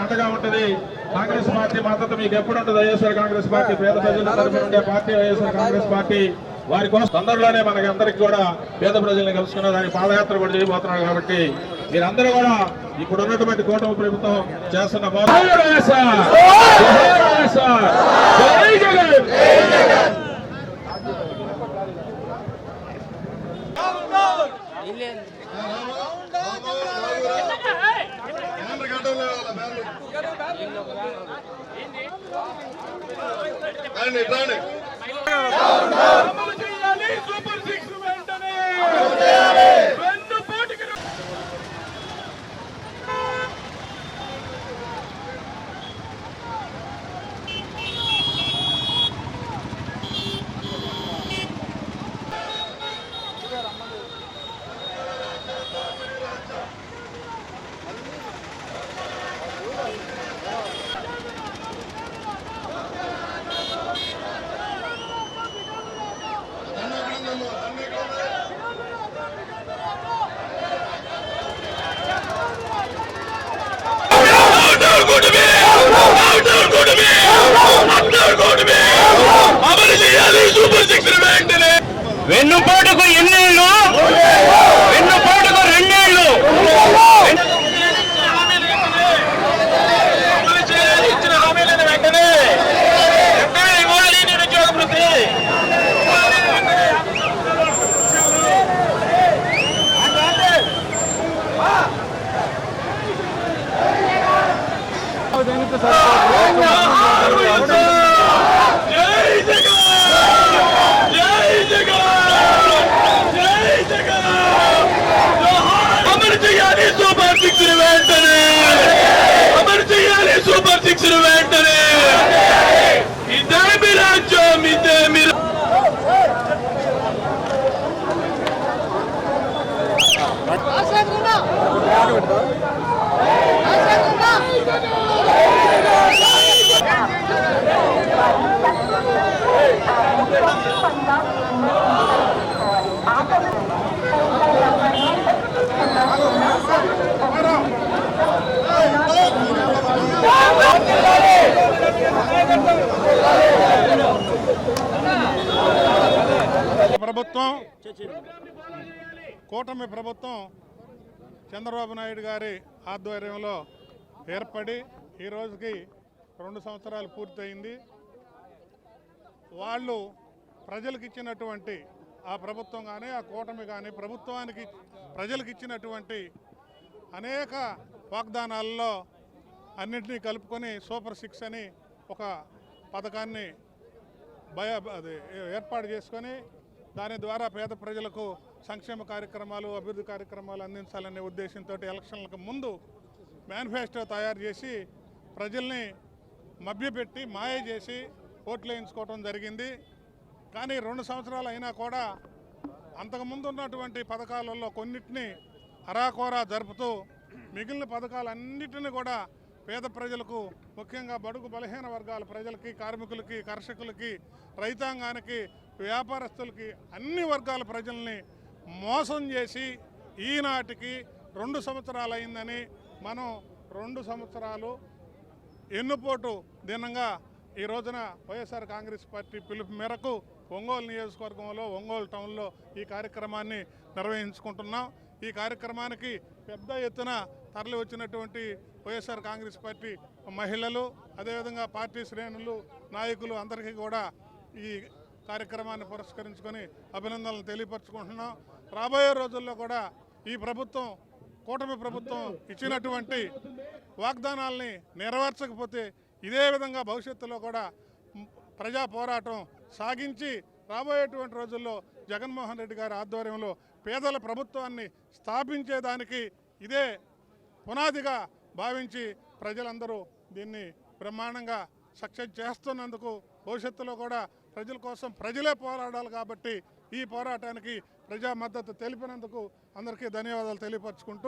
అండగా ఉంటుంది. కాంగ్రెస్ పార్టీ మద్దతు మీకు ఎప్పుడు ఉంటుంది? వైఎస్ఆర్ కాంగ్రెస్ పార్టీ పేద ప్రజల తరఫున ఉండే పార్టీ వైఎస్ఆర్ కాంగ్రెస్ పార్టీ. వారి కోసం తొందరలోనే మనకి అందరికి కూడా పేద ప్రజల్ని కలుసుకున్న దానికి పాదయాత్ర కూడా చేయబోతున్నారు. కాబట్టి మీరందరూ కూడా ఇప్పుడు ఉన్నటువంటి కూటమి ప్రభుత్వం చేస్తున్న వెన్నుపోటుకు ఎన్నేళ్ళు, వెన్నుపోటుకు రెండేళ్లు. ఇచ్చిన హామీలను వెంటనే ఇవ్వాలి. నిరుద్యోగ వృత్తి సూపర్ సిక్స్ వెంటనే అమలు చేయాలి. సూపర్ సిక్స్ వెంటనే ఇదే మీ రాజ్యం, ఇదే మీ ప్రభుత్వం, కూటమి ప్రభుత్వం చంద్రబాబు నాయుడు గారి ఆధ్వర్యంలో ఏర్పడి ఈ రోజుకి 2 సంవత్సరాలు పూర్తయింది. వాళ్ళు ప్రజలకు ఇచ్చినటువంటి ఆ ప్రభుత్వం కానీ ఆ కూటమి కానీ ప్రభుత్వానికి ప్రజలకు ఇచ్చినటువంటి అనేక వాగ్దానాలలో అన్నింటినీ కలుపుకొని సూపర్ సిక్స్ అని ఒక పథకాన్ని ఏర్పాటు చేసుకొని దాని ద్వారా పేద ప్రజలకు సంక్షేమ కార్యక్రమాలు, అభివృద్ధి కార్యక్రమాలు అందించాలనే ఉద్దేశంతో ఎలక్షన్లకు ముందు మేనిఫెస్టో తయారు చేసి ప్రజల్ని మభ్యపెట్టి మాయ చేసి ఓట్లు వేయించుకోవడం జరిగింది. కానీ 2 సంవత్సరాలు అయినా కూడా అంతకుముందు ఉన్నటువంటి పథకాలలో కొన్నిటిని అరాకోరా జరుపుతూ మిగిలిన పథకాలన్నిటిని కూడా పేద ప్రజలకు, ముఖ్యంగా బడుగు బలహీన వర్గాల ప్రజలకి, కార్మికులకి, కర్షకులకి, రైతాంగానికి, వ్యాపారస్తులకి, అన్ని వర్గాల ప్రజల్ని మోసం చేసి ఈనాటికి 2 సంవత్సరాలు అయిందని మనం 2 సంవత్సరాలు ఎన్నుపోటు దినంగా ఈ రోజున వైఎస్ఆర్ కాంగ్రెస్ పార్టీ పిలుపు మేరకు ఒంగోలు నియోజకవర్గంలో, ఒంగోలు టౌన్లో ఈ కార్యక్రమాన్ని నిర్వహించుకుంటున్నాం. ఈ కార్యక్రమానికి పెద్ద ఎత్తున తరలి వచ్చినటువంటి వైఎస్ఆర్ కాంగ్రెస్ పార్టీ మహిళలు, అదేవిధంగా పార్టీ శ్రేణులు, నాయకులు అందరికీ కూడా ఈ కార్యక్రమాన్ని పురస్కరించుకొని అభినందనలు తెలియపరచుకుంటున్నాం. రాబోయే రోజుల్లో కూడా ఈ ప్రభుత్వం, కూటమి ప్రభుత్వం ఇచ్చినటువంటి వాగ్దానాల్ని నెరవేర్చకపోతే ఇదే విధంగా భవిష్యత్తులో కూడా ప్రజా పోరాటం సాగించి రాబోయేటువంటి రోజుల్లో జగన్మోహన్ రెడ్డి గారి ఆధ్వర్యంలో పేదల ప్రభుత్వాన్ని స్థాపించేదానికి ఇదే పునాదిగా భావించి ప్రజలందరూ దీన్ని బ్రహ్మాండంగా సక్సెస్ చేస్తున్నందుకు భవిష్యత్తులో కూడా ప్రజల కోసం ప్రజలే పోరాడాలి. కాబట్టి ఈ పోరాటానికి ప్రజా మద్దతు తెలిపినందుకు అందరికీ ధన్యవాదాలు తెలియపరచుకుంటూ